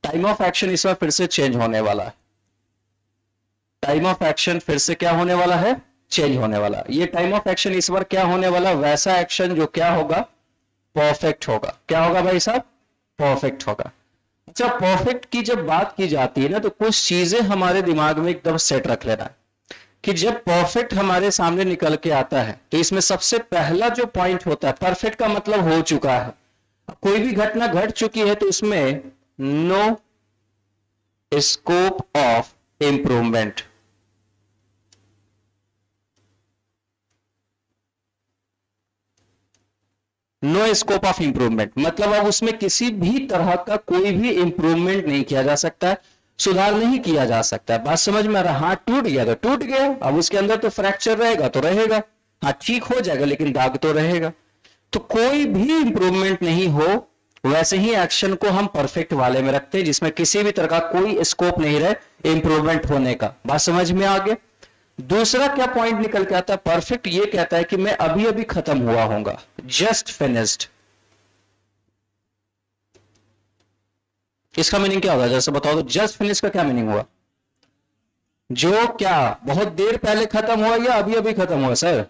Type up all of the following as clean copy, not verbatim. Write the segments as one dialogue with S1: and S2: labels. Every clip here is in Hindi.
S1: टाइम ऑफ एक्शन इस बार फिर से चेंज होने वाला है। टाइम ऑफ एक्शन फिर से क्या होने वाला है, चेंज होने वाला। ये टाइम ऑफ एक्शन इस बार क्या होने वाला, वैसा एक्शन जो क्या होगा, परफेक्ट होगा। क्या होगा भाई साहब, परफेक्ट होगा। अच्छा, परफेक्ट की जब बात की जाती है ना, तो कुछ चीजें हमारे दिमाग में एकदम सेट रख लेना है कि जब परफेक्ट हमारे सामने निकल के आता है तो इसमें सबसे पहला जो पॉइंट होता है, परफेक्ट का मतलब हो चुका है, कोई भी घटना घट चुकी है तो इसमें no scope of improvement. No scope of improvement मतलब अब उसमें किसी भी तरह का कोई भी इंप्रूवमेंट नहीं किया जा सकता है, सुधार नहीं किया जा सकता है। बात समझ में आ रहा, हाथ टूट गया तो टूट गया, अब उसके अंदर तो फ्रैक्चर रहेगा तो रहेगा, हाँ ठीक हो जाएगा लेकिन दाग तो रहेगा। तो कोई भी इंप्रूवमेंट नहीं हो, वैसे ही एक्शन को हम परफेक्ट वाले में रखते हैं जिसमें किसी भी तरह का कोई स्कोप नहीं रहे इंप्रूवमेंट होने का। बात समझ में आ गया। दूसरा क्या पॉइंट निकल के आता है, परफेक्ट ये कहता है कि मैं अभी अभी खत्म हुआ होऊंगा, जस्ट फिनिश्ड। इसका मीनिंग क्या होगा जैसे बताओ तो, जस्ट फिनिश का क्या मीनिंग हुआ, जो क्या बहुत देर पहले खत्म हुआ या अभी अभी खत्म हुआ सर।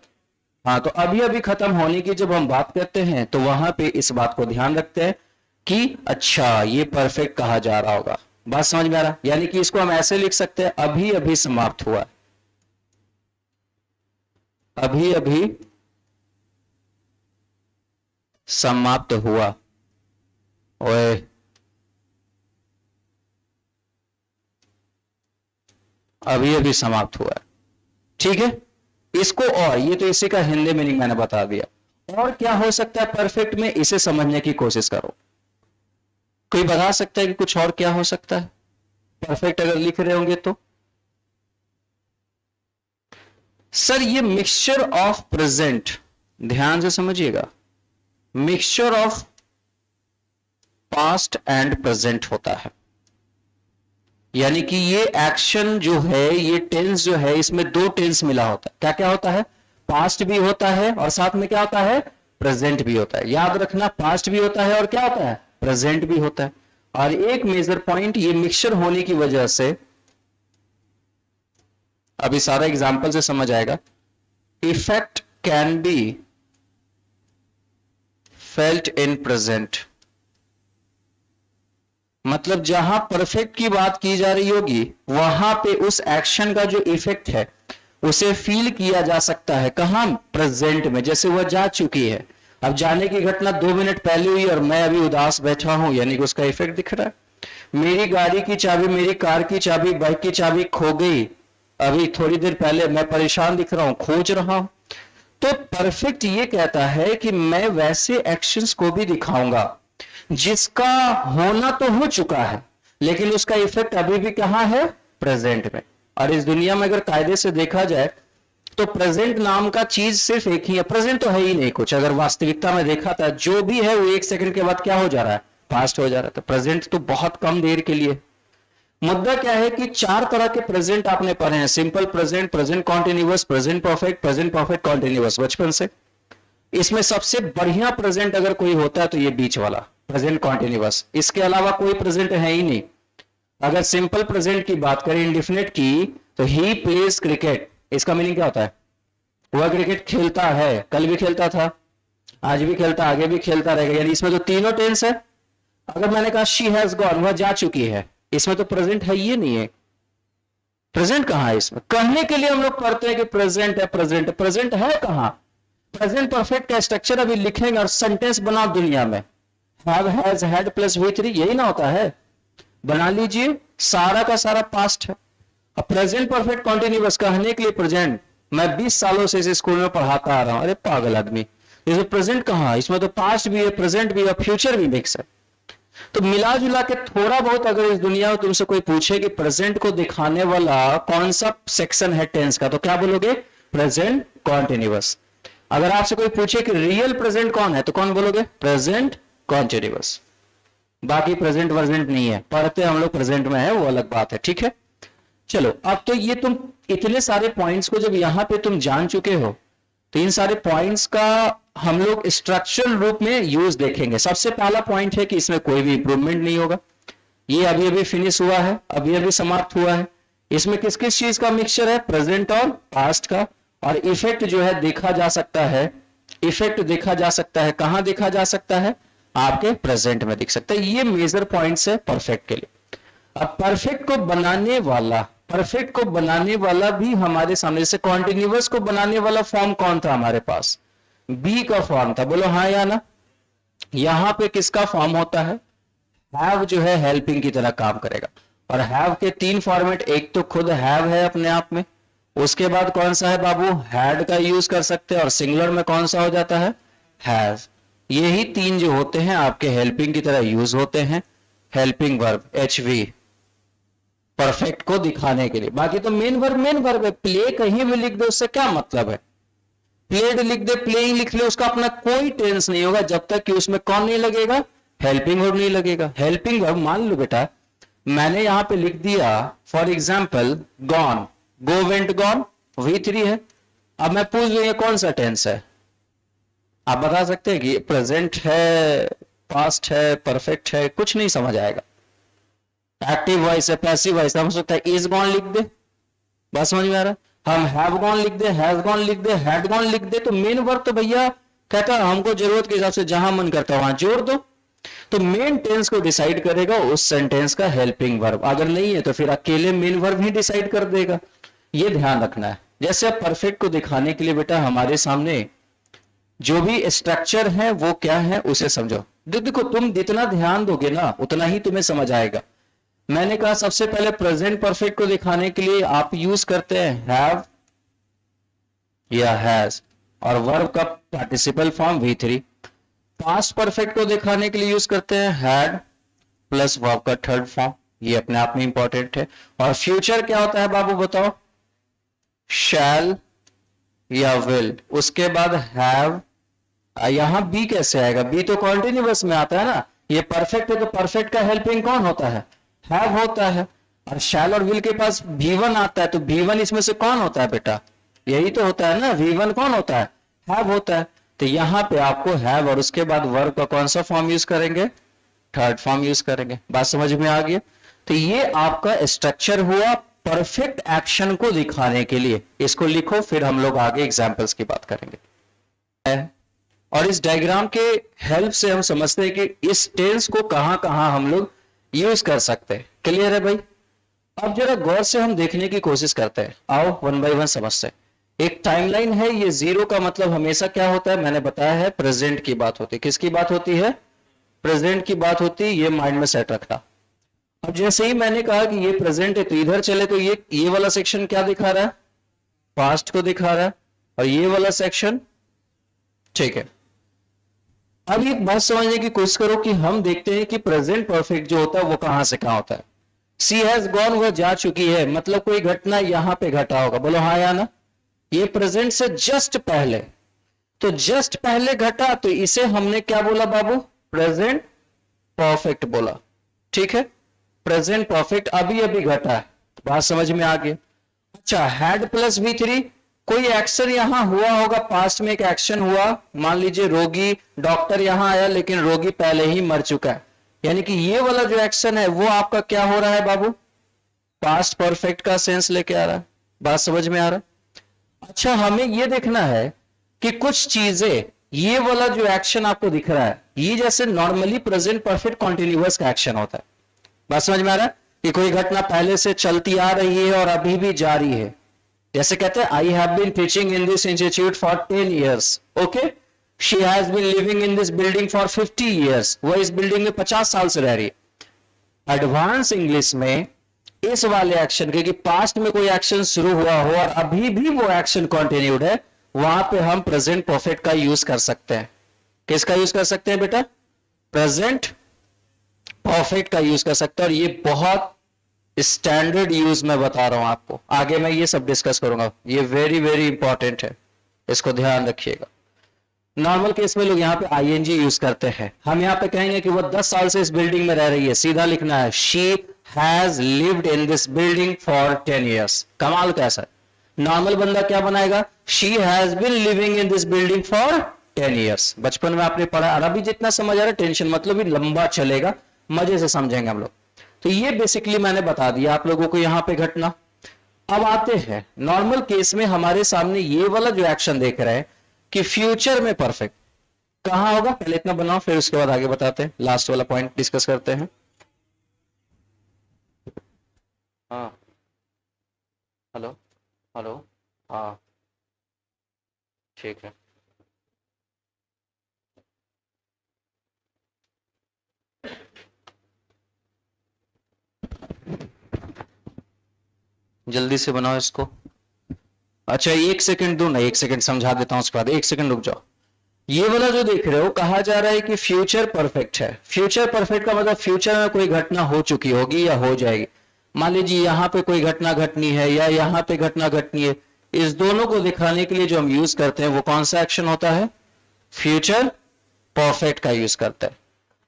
S1: हाँ, तो अभी अभी खत्म होने की जब हम बात करते हैं तो वहां पे इस बात को ध्यान रखते हैं कि अच्छा ये परफेक्ट कहा जा रहा होगा। बात समझ में आ रहा, यानी कि इसको हम ऐसे लिख सकते हैं, अभी अभी समाप्त हुआ, अभी अभी समाप्त हुआ। ओए अभी अभी समाप्त हुआ है, ठीक है। इसको और ये तो इसी का हिंदी मीनिंग मैंने बता दिया। और क्या हो सकता है परफेक्ट में, इसे समझने की कोशिश करो। कोई बता सकता है कि कुछ और क्या हो सकता है परफेक्ट अगर लिख रहे होंगे तो। सर ये मिक्सचर ऑफ प्रेजेंट, ध्यान से समझिएगा, mixture of past and present होता है। यानी कि ये एक्शन जो है, ये टेंस जो है, इसमें दो टेंस मिला होता है। क्या क्या होता है, पास्ट भी होता है और साथ में क्या होता है, प्रेजेंट भी होता है। याद रखना, पास्ट भी होता है और क्या होता है, प्रेजेंट भी होता है। और एक मेजर पॉइंट, ये मिक्सचर होने की वजह से, अभी सारा एग्जांपल से समझ आएगा, effect can be felt in present. मतलब जहां परफेक्ट की बात की जा रही होगी वहां पे उस एक्शन का जो इफेक्ट है उसे फील किया जा सकता है। कहां, प्रेजेंट में। जैसे वह जा चुकी है, अब जाने की घटना 2 मिनट पहले हुई और मैं अभी उदास बैठा हूं, यानी कि उसका इफेक्ट दिख रहा है। मेरी गाड़ी की चाबी, मेरी कार की चाबी, बाइक की चाबी खो गई अभी थोड़ी देर पहले, मैं परेशान दिख रहा हूं, खोज रहा हूं। तो परफेक्ट ये कहता है कि मैं वैसे एक्शंस को भी दिखाऊंगा जिसका होना तो हो चुका है लेकिन उसका इफेक्ट अभी भी कहां है, प्रेजेंट में। और इस दुनिया में अगर कायदे से देखा जाए तो प्रेजेंट नाम का चीज सिर्फ एक ही है, प्रेजेंट तो है ही नहीं कुछ। अगर वास्तविकता में देखा था, जो भी है वो 1 सेकंड के बाद क्या हो जा रहा है, पास्ट हो जा रहा है। तो प्रेजेंट तो बहुत कम देर के लिए। मुद्दा क्या है कि 4 तरह के प्रेजेंट आपने पढ़े हैं, simple present, present continuous, present perfect, present perfect continuous, बचपन से। इसमें सबसे बढ़िया प्रेजेंट अगर कोई होता है तो ये बीच वाला प्रेजेंट कॉन्टिन्यूअस, इसके अलावा कोई प्रेजेंट है ही नहीं। अगर सिंपल प्रेजेंट की बात करें इंडेफिनिट की, तो ही प्लेज क्रिकेट, इसका मीनिंग क्या होता है, वह क्रिकेट खेलता है, कल भी खेलता था, आज भी खेलता, आगे भी खेलता रहेगा। यानी इसमें तो तीनों टेंस है। अगर मैंने कहा शी हैज गॉन, वह जा चुकी है, इसमें तो प्रेजेंट है ही नहीं है। प्रेजेंट कहां है इसमें, कहने के लिए हम लोग पढ़ते हैं कि प्रेजेंट है, प्रेजेंट, प्रेजेंट है कहां। प्रेजेंट परफेक्ट का स्ट्रक्चर अभी लिखेंगे और सेंटेंस बनाओ दुनिया में, have, has, had plus V3, यही ना होता है। बना लीजिए, सारा का सारा पास्ट है। अब प्रेजेंट परफेक्ट कॉन्टिन्यूअस कहने के लिए प्रेजेंट, मैं 20 सालों से इस स्कूल में पढ़ाता आ रहा हूं, अरे पागल आदमी, इसमें प्रेजेंट कहां, इसमें तो पास्ट भी है, प्रेजेंट भी है, फ्यूचर भी मिक्स है। तो मिला जुला के थोड़ा बहुत अगर इस दुनिया में तुमसे कोई पूछे कि प्रेजेंट को दिखाने वाला कौन सा सेक्शन है टेंस का, तो क्या बोलोगे, प्रेजेंट कॉन्टिन्यूअस। अगर आपसे कोई पूछे कि रियल प्रेजेंट कौन है, तो कौन बोलोगे, प्रेजेंट कॉन्टिन्यूअस। बाकी प्रेजेंट वर्जेंट नहीं है, पढ़ते हम लोग प्रेजेंट में है, वो अलग बात है, ठीक है। चलो, अब तो ये तुम इतने सारे पॉइंट्स को जब यहां पे तुम जान चुके हो, तो इन सारे पॉइंट्स का हम लोग स्ट्रक्चरल रूप में यूज देखेंगे। सबसे पहला पॉइंट है कि इसमें कोई भी इंप्रूवमेंट नहीं होगा। ये अभी अभी फिनिश हुआ है, अभी अभी समाप्त हुआ है। इसमें किस किस चीज का मिक्सचर है, प्रेजेंट और पास्ट का। और इफेक्ट जो है देखा जा सकता है, इफेक्ट देखा जा सकता है, कहां देखा जा सकता है, आपके प्रेजेंट में दिख सकता है। ये मेजर पॉइंट्स है परफेक्ट के लिए। अब परफेक्ट को बनाने वाला, परफेक्ट को बनाने वाला भी हमारे सामने, जैसे कॉन्टिन्यूअस को बनाने वाला फॉर्म कौन था हमारे पास, बी का फॉर्म था, बोलो हाँ या ना। यहां पे किसका फॉर्म होता है, हैव जो है हेल्पिंग की तरह काम करेगा। और हैव के तीन फॉर्मेट, एक तो खुद हैव है अपने आप में, उसके बाद कौन सा है बाबू, हैड का यूज कर सकते हैं, और सिंगुलर में कौन सा हो जाता है, हैव। यही तीन जो होते हैं आपके हेल्पिंग की तरह यूज होते हैं, हेल्पिंग वर्ब HV परफेक्ट को दिखाने के लिए। बाकी तो मेन वर्ब है, प्ले कहीं भी लिख दो उससे क्या मतलब है, प्लेड लिख दे, प्लेइंग लिख ले, उसका अपना कोई टेंस नहीं होगा जब तक कि उसमें कौन नहीं लगेगा, हेल्पिंग वर्ब नहीं लगेगा। हेल्पिंग वर्ब मान लो बेटा मैंने यहां पे लिख दिया for example gone, go went gone, V3 है। अब मैं पूछ लू ये कौन सा टेंस है, आप बता सकते हैं कि प्रेजेंट है, पास्ट है, परफेक्ट है, कुछ नहीं समझ आएगा। एक्टिव वॉइस है, पैसिव वॉइस, हम सकता है इज गॉन लिख दे, बस समझ में आ रहा है। हम हैव गॉन लिख दे, हैज गॉन लिख दे, हैड गॉन लिख दे, तो मेन वर्ब तो भैया कहता है हमको जरूरत के हिसाब से जहां मन करता है वहां जोड़ दो। तो मेन टेंस को डिसाइड करेगा उस सेंटेंस का हेल्पिंग वर्ब, अगर नहीं है तो फिर अकेले मेन वर्ब ही डिसाइड कर देगा। ये ध्यान रखना है। जैसे अब परफेक्ट को दिखाने के लिए बेटा हमारे सामने जो भी स्ट्रक्चर है वो क्या है उसे समझो। देखो तुम जितना ध्यान दोगे ना उतना ही तुम्हें समझ आएगा। मैंने कहा सबसे पहले प्रेजेंट परफेक्ट को दिखाने के लिए आप यूज करते हैं हैव या हैज, और वर्ब का participle form V3। Past perfect को दिखाने के लिए यूज करते हैं हैड प्लस वर्ब का थर्ड फॉर्म, ये अपने आप में इंपॉर्टेंट है। और फ्यूचर क्या होता है बाबू बताओ, शैल या विल, उसके बाद हैव। यहां बी कैसे आएगा, बी तो कॉन्टिन्यूअस में आता है ना, ये परफेक्ट है तो परफेक्ट का हेल्पिंग कौन होता है, हैव होता है। और शैल और विल के पास V1 आता है, तो V1 इसमें से कौन होता है बेटा, यही तो होता है ना, V1 कौन होता है, हैव होता है। तो यहां पे आपको हैव और उसके बाद वर्ब का कौन सा फॉर्म यूज करेंगे, थर्ड फॉर्म यूज करेंगे। बात समझ में आ गई। तो ये आपका स्ट्रक्चर हुआ परफेक्ट एक्शन को दिखाने के लिए। इसको लिखो फिर हम लोग आगे एग्जांपल्स की बात करेंगे। और इस डायग्राम के हेल्प से हम समझते हैं कि इस टेंस को कहां कहां हम लोग यूज कर सकते हैं। क्लियर है भाई। अब जरा गौर से हम देखने की कोशिश करते हैं, आओ वन बाय वन समझते हैं। एक टाइमलाइन है, ये जीरो का मतलब हमेशा क्या होता है, मैंने बताया है प्रेजेंट की बात होती है। किसकी बात होती है, प्रेजेंट की बात होती है, ये माइंड में सेट रखना। अब जैसे ही मैंने कहा कि ये प्रेजेंट है तो इधर चले तो ये वाला सेक्शन क्या दिखा रहा है, पास्ट को दिखा रहा है, और ये वाला सेक्शन, ठीक है। अब एक बात समझने की कोशिश करो कि हम देखते हैं कि प्रेजेंट परफेक्ट जो होता है वो कहां से कहां होता है। सी हैज गॉन, वह जा चुकी है, मतलब कोई घटना यहां पे घटा होगा, बोलो हाँ या ना। ये प्रेजेंट से जस्ट पहले, तो जस्ट पहले घटा तो इसे हमने क्या बोला बाबू, प्रेजेंट परफेक्ट बोला। ठीक है, प्रेजेंट परफेक्ट अभी अभी घटा है, बात समझ में आ गई। अच्छा, हैड प्लस V3, कोई एक्शन यहां हुआ होगा, पास्ट में एक एक्शन हुआ, मान लीजिए रोगी, डॉक्टर यहां आया लेकिन रोगी पहले ही मर चुका है, यानी कि ये वाला जो एक्शन है वो आपका क्या हो रहा है बाबू, पास्ट परफेक्ट का सेंस लेके आ रहा है। बात समझ में आ रहा है। अच्छा, हमें ये देखना है कि कुछ चीजें, ये वाला जो एक्शन आपको दिख रहा है, ये जैसे नॉर्मली प्रेजेंट परफेक्ट कॉन्टिन्यूअस का एक्शन होता है। बात समझ में आ रहा है कि कोई घटना पहले से चलती आ रही है और अभी भी जारी है। जैसे कहते हैं I have been teaching in this institute for 10 years, okay, she has been living in this building for 50 years, वह इस बिल्डिंग में 50 साल से रह रही है। एडवांस इंग्लिश में इस वाले एक्शन के, कि पास्ट में कोई एक्शन शुरू हुआ हो और अभी भी वो एक्शन कंटिन्यूड है, वहां पे हम प्रेजेंट परफेक्ट का यूज कर सकते हैं। किसका यूज कर सकते हैं बेटा, प्रेजेंट परफेक्ट का यूज कर सकते हैं। और ये बहुत स्टैंडर्ड यूज मैं बता रहा हूं आपको, आगे मैं ये सब डिस्कस करूंगा, ये वेरी वेरी इंपॉर्टेंट है, इसको ध्यान रखिएगा। नॉर्मल केस में लोग यहाँ पे ING यूज करते हैं। हम यहाँ पे कहेंगे कि वो 10 साल से इस बिल्डिंग में रह रही है, सीधा लिखना है she has lived in this building for 10 years। कमाल कैसा है, नॉर्मल बंदा क्या बनाएगा, she has been living in this building for 10 years। बचपन में आपने पढ़ा, और अभी जितना समझ आ रहा है टेंशन मतलब भी लंबा चलेगा, मजे से समझेंगे हम लोग। तो ये बेसिकली मैंने बता दिया आप लोगों को यहां पे घटना। अब आते हैं नॉर्मल केस में, हमारे सामने ये वाला जो एक्शन देख रहे हैं कि फ्यूचर में परफेक्ट कहां होगा, पहले इतना बनाओ फिर उसके बाद आगे बताते हैं, लास्ट वाला पॉइंट डिस्कस करते हैं। हाँ हेलो हेलो हाँ ठीक है। जल्दी से बनाओ इसको। अच्छा 1 सेकंड दो ना, 1 सेकंड समझा देता हूं उसके बाद, 1 सेकंड रुक जाओ। ये वाला जो देख रहे हो कहा जा रहा है कि फ्यूचर परफेक्ट है। फ्यूचर परफेक्ट का मतलब फ्यूचर में कोई घटना हो चुकी होगी या हो जाएगी। मान लीजिए यहाँ पे कोई घटना घटनी है या यहाँ पे घटना घटनी है, इस दोनों को दिखाने के लिए जो हम यूज करते हैं वो कौन सा एक्शन होता है, फ्यूचर परफेक्ट का यूज करता है।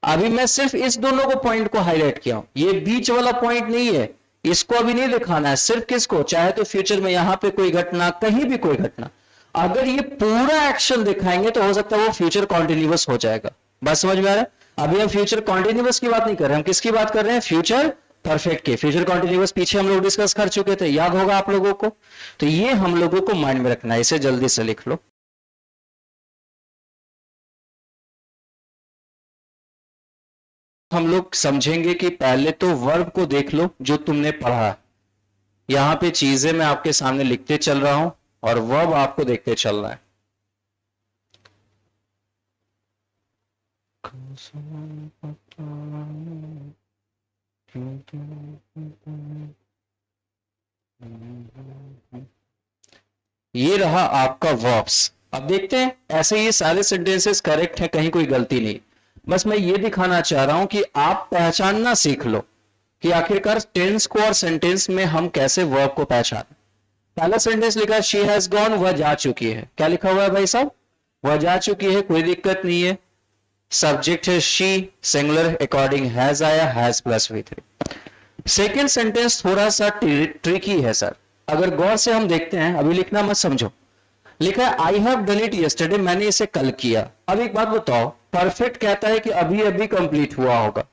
S1: अभी मैं सिर्फ इस दोनों को पॉइंट को हाईलाइट किया हूं, ये बीच वाला पॉइंट नहीं है, इसको अभी नहीं दिखाना है, सिर्फ किसको, चाहे तो फ्यूचर में यहां पे कोई घटना, कहीं भी कोई घटना, अगर ये पूरा एक्शन दिखाएंगे तो हो सकता है वो फ्यूचर कॉन्टिन्यूअस हो जाएगा। बात समझ में आ रहा है। अभी हम फ्यूचर कॉन्टिन्यूअस की बात नहीं कर रहे हैं, हम किसकी बात कर रहे हैं, फ्यूचर परफेक्ट के। फ्यूचर कॉन्टिन्यूअस पीछे हम लोग डिस्कस कर चुके थे, याद होगा आप लोगों को। तो ये हम लोगों को माइंड में रखना है, इसे जल्दी से लिख लो। हम लोग समझेंगे कि पहले तो वर्ब को देख लो जो तुमने पढ़ा, यहां पे चीजें मैं आपके सामने लिखते चल रहा हूं और वर्ब आपको देखते चल रहा है। ये रहा आपका वर्ब्स। अब देखते हैं, ऐसे ये सारे सेंटेंसेस करेक्ट है, कहीं कोई गलती नहीं। बस मैं ये दिखाना चाह रहा हूं कि आप पहचानना सीख लो कि आखिरकार टेंस को और सेंटेंस में हम कैसे वर्ब को पहचानें। पहला सेंटेंस लिखा शी हैज गॉन, वह जा चुकी है। क्या लिखा हुआ है भाई साहब, वह जा चुकी है, कोई दिक्कत नहीं है। सब्जेक्ट है शी, सिंगुलर अकॉर्डिंग हैज आया, has plus V3। Second sentence थोड़ा सा ट्रिकी है सर, अगर गौर से हम देखते हैं, अभी लिखना मत समझो। लिखा है I have done it yesterday, मैंने इसे कल किया। अब एक बात बताओ, परफेक्ट कहता है कि अभी अभी कंप्लीट हुआ होगा,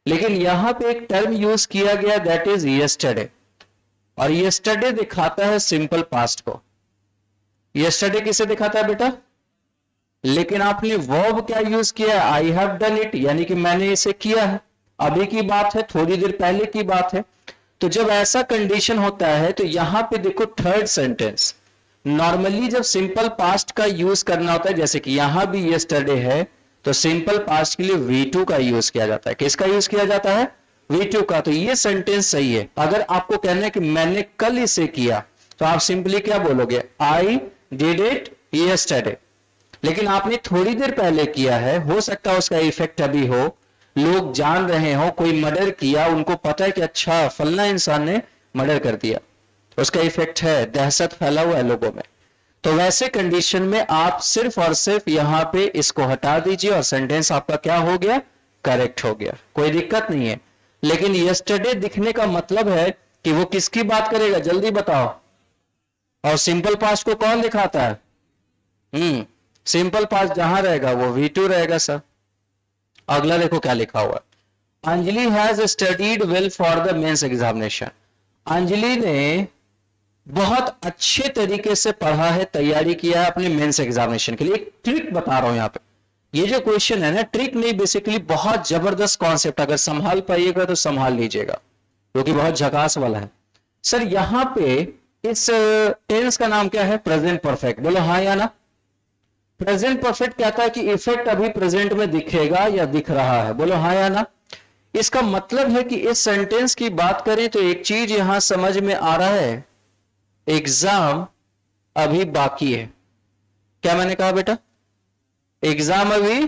S1: लेकिन यहां पे एक टर्म यूज किया गया दैट इज यस्टरडे, और यस्टरडे दिखाता है सिंपल पास्ट को। यस्टरडे किसे दिखाता है बेटा, लेकिन आपने वर्ब क्या यूज किया है, आई हैव डन इट, यानी कि मैंने इसे किया है, अभी की बात है, थोड़ी देर पहले की बात है। तो जब ऐसा कंडीशन होता है तो यहां पे देखो थर्ड सेंटेंस, नॉर्मली जब सिंपल पास्ट का यूज करना होता है, जैसे कि यहां भी यस्टरडे है, तो सिंपल पास्ट के लिए V2 का यूज किया जाता है। किसका यूज किया जाता है, V2 का। तो ये सेंटेंस सही है। अगर आपको कहना है कि मैंने कल इसे किया, तो आप सिंपली क्या बोलोगे, आई डिड इट यस्टरडे। लेकिन आपने थोड़ी देर पहले किया है, हो सकता है उसका इफेक्ट अभी हो, लोग जान रहे हो, कोई मर्डर किया, उनको पता है कि अच्छा फलना इंसान ने मर्डर कर दिया, उसका इफेक्ट है, दहशत फैला हुआ है लोगों में। तो वैसे कंडीशन में आप सिर्फ और सिर्फ यहां पे इसको हटा दीजिए और सेंटेंस आपका क्या हो गया, करेक्ट हो गया, कोई दिक्कत नहीं है। लेकिन यस्टरडे दिखने का मतलब है कि वो किसकी बात करेगा, जल्दी बताओ। और सिंपल पास्ट को कौन दिखाता है, सिंपल पास्ट जहां रहेगा वो V2 रहेगा सर। अगला देखो क्या लिखा हुआ, Anjali has studied well for the mains examination. Anjali ने बहुत अच्छे तरीके से पढ़ा है, तैयारी किया है अपने मेंस एग्जामिनेशन के लिए। एक ट्रिक बता रहा हूं यहां पे, ये जो क्वेश्चन है ना, ट्रिक नहीं, बेसिकली बहुत जबरदस्त कॉन्सेप्ट, अगर संभाल पाइएगा तो संभाल लीजिएगा, क्योंकि बहुत झकास वाला है। सर यहां पे इस टेंस का नाम क्या है, प्रेजेंट परफेक्ट, बोलो हाँ या ना। प्रेजेंट परफेक्ट कहता है कि इफेक्ट अभी प्रेजेंट में दिखेगा या दिख रहा है, बोलो हाँ या ना। इसका मतलब है कि इस सेंटेंस की बात करें तो एक चीज यहां समझ में आ रहा है, एग्जाम अभी बाकी है। क्या मैंने कहा बेटा, एग्जाम अभी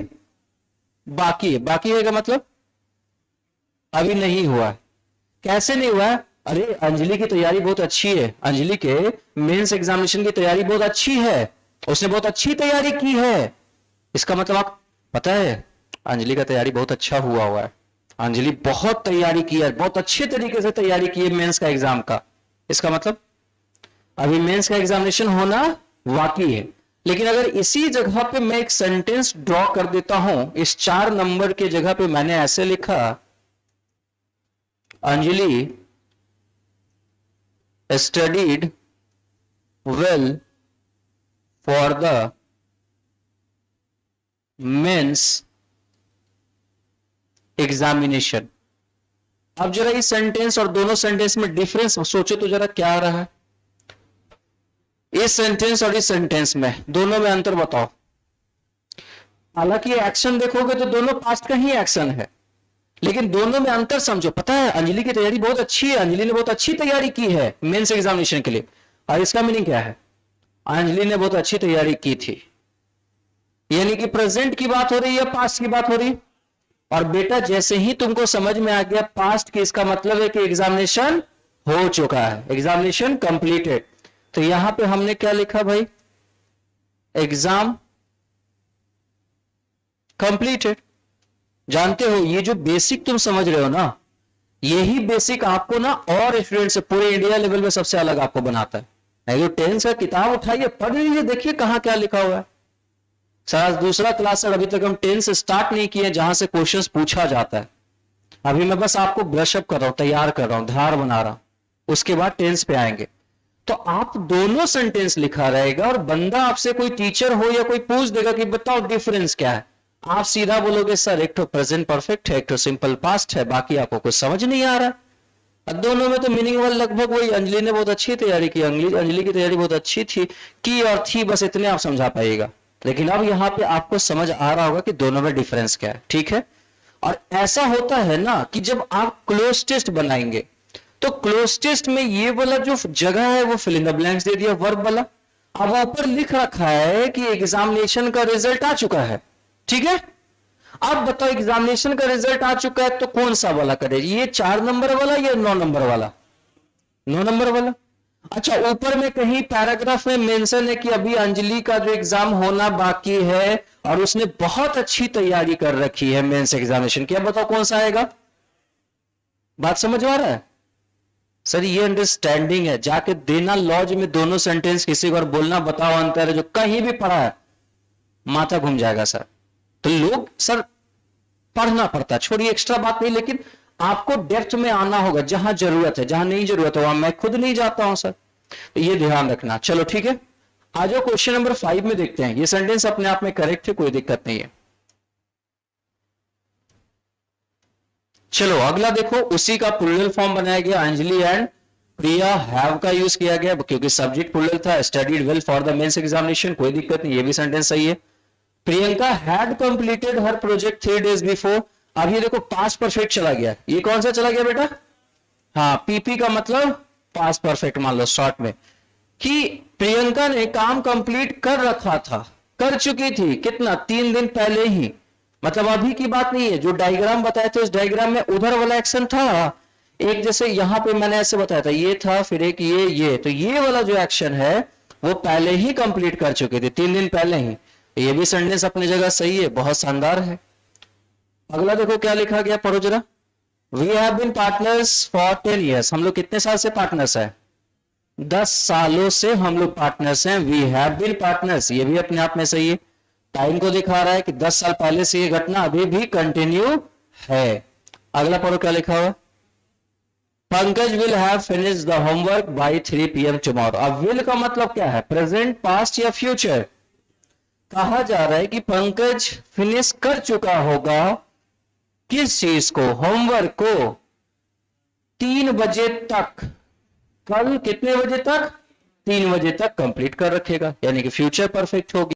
S1: बाकी है। बाकी है का मतलब अभी नहीं हुआ है। कैसे नहीं हुआ है, अरे अंजलि की तैयारी बहुत अच्छी है, अंजलि के मेंस एग्जामिनेशन की तैयारी बहुत अच्छी है, उसने बहुत अच्छी तैयारी की है। इसका मतलब आप पता है अंजलि का तैयारी बहुत अच्छा हुआ है, अंजलि बहुत तैयारी की है, बहुत अच्छे तरीके से तैयारी की है मेंस का एग्जाम का। इसका मतलब अभी मेंस का एग्जामिनेशन होना बाकी है। लेकिन अगर इसी जगह पे मैं एक सेंटेंस ड्रॉ कर देता हूं, इस 4 नंबर के जगह पे मैंने ऐसे लिखा, Anjali studied well for the mains examination. अब जरा इस सेंटेंस और दोनों सेंटेंस में डिफरेंस सोचो तो जरा क्या आ रहा है। इस सेंटेंस और इस सेंटेंस में दोनों में अंतर बताओ। हालांकि एक्शन देखोगे तो दोनों पास्ट का ही एक्शन है, लेकिन दोनों में अंतर समझो। पता है अंजलि की तैयारी बहुत अच्छी है, अंजलि ने बहुत अच्छी तैयारी की है मेंस एग्जामिनेशन के लिए। और इसका मीनिंग क्या है? अंजलि ने बहुत अच्छी तैयारी की थी, यानी कि प्रेजेंट की बात हो रही है, पास्ट की बात हो रही है। और बेटा जैसे ही तुमको समझ में आ गया पास्ट की, इसका मतलब है कि एग्जामिनेशन हो चुका है, एग्जामिनेशन कंप्लीटेड। तो यहां पे हमने क्या लिखा भाई? Exam completed. जानते हो ये जो बेसिक तुम समझ रहे हो ना, यही बेसिक आपको ना और स्टूडेंट से पूरे इंडिया लेवल में सबसे अलग आपको बनाता है। नहीं तो टेंस का किताब उठाइए, पढ़ लीजिए, देखिए कहां क्या लिखा हुआ है। सर दूसरा क्लास है, अभी तक हम टेंस स्टार्ट नहीं किए जहां से क्वेश्चंस पूछा जाता है। अभी मैं बस आपको ब्रशअप कर रहा हूं, तैयार कर रहा हूं, धार बना रहा हूं, उसके बाद टेंस पे आएंगे। तो आप दोनों सेंटेंस लिखा रहेगा और बंदा आपसे कोई टीचर हो या कोई पूछ देगा कि बताओ डिफरेंस क्या है, आप सीधा बोलोगे सर एक तो प्रेजेंट परफेक्ट है, एक तो सिंपल पास्ट है, बाकी आपको कुछ समझ नहीं आ रहा। दोनों में तो मीनिंग वाला लगभग वही। अंजलि ने बहुत अच्छी तैयारी की, अंजलि की तैयारी बहुत अच्छी थी, की और थी, बस इतने आप समझा पाइएगा। लेकिन अब यहां पे आपको समझ आ रहा होगा कि दोनों में डिफरेंस क्या है, ठीक है। और ऐसा होता है ना कि जब आप क्लोज टेस्ट बनाएंगे तो क्लोज टेस्ट में ये वाला जो जगह है वो फिल इन द ब्लैंक्स दे दिया, वर्ब वाला। अब ऊपर लिख रखा है कि एग्जामिनेशन का रिजल्ट आ चुका है, ठीक है। अब बताओ एग्जामिनेशन का रिजल्ट आ चुका है तो कौन सा वाला करे, ये 4 नंबर वाला या 9 नंबर वाला? 9 नंबर वाला। अच्छा ऊपर में कहीं पैराग्राफ में मेंशन है कि अभी अंजलि का जो एग्जाम होना बाकी है और उसने बहुत अच्छी तैयारी कर रखी है मेंस एग्जामिनेशन की। अब बताओ कौन सा आएगा? बात समझ आ रहा है? सर ये अंडरस्टैंडिंग है, जाके देना लॉज में दोनों सेंटेंस किसी को बोलना बताओ अंतर है, जो कहीं भी पढ़ा है माथा घूम जाएगा सर। तो लोग सर पढ़ना पड़ता, छोड़िए एक्स्ट्रा बात नहीं, लेकिन आपको डेप्थ में आना होगा जहां जरूरत है, जहां नहीं जरूरत है वहां मैं खुद नहीं जाता हूं सर, तो ये ध्यान रखना। चलो ठीक है, आ जाओ क्वेश्चन नंबर 5 में देखते हैं। ये सेंटेंस अपने आप में करेक्ट है, कोई दिक्कत नहीं है। चलो अगला देखो, उसी का प्लूरल फॉर्म बनाया गया, अंजलि एंड प्रिया हैव का यूज किया गया क्योंकि सब्जेक्ट प्लूरल था। Studied well for the mains examination, कोई दिक्कत नहीं, ये भी सेंटेंस सही है। Priyanka had completed her project 3 days before. अब ये देखो पास्ट परफेक्ट चला गया, ये कौन सा चला गया बेटा? हाँ पीपी का मतलब पास्ट परफेक्ट मान लो शॉर्ट में, कि प्रियंका ने काम कंप्लीट कर रखा था, कर चुकी थी, कितना? 3 दिन पहले ही। मतलब अभी की बात नहीं है, जो डायग्राम बताए थे उस डायग्राम में उधर वाला एक्शन था एक, जैसे यहां पे मैंने ऐसे बताया था, ये था फिर एक ये, तो ये वाला जो एक्शन है वो पहले ही कंप्लीट कर चुके थे 3 दिन पहले ही। ये भी सेंटेंस अपनी जगह सही है, बहुत शानदार है। अगला देखो क्या लिखा गया, पढ़ो जरा। We have been partners for 10 years। हम लोग कितने साल से पार्टनर्स है? 10 सालों से हम लोग पार्टनर्स हैं। वी हैव बीन पार्टनर्स, ये भी अपने आप में सही है। टाइम को दिखा रहा है कि 10 साल पहले से ये घटना अभी भी कंटिन्यू है। अगला पढ़ो क्या लिखा हुआ। Pankaj will have finish the homework by 3 PM tomorrow. अब विल का मतलब क्या है, प्रेजेंट, पास्ट या फ्यूचर? कहा जा रहा है कि पंकज फिनिश कर चुका होगा किस चीज को? होमवर्क को 3 बजे तक। कल कितने बजे तक? 3 बजे तक कंप्लीट कर रखेगा, यानी कि फ्यूचर परफेक्ट होगी।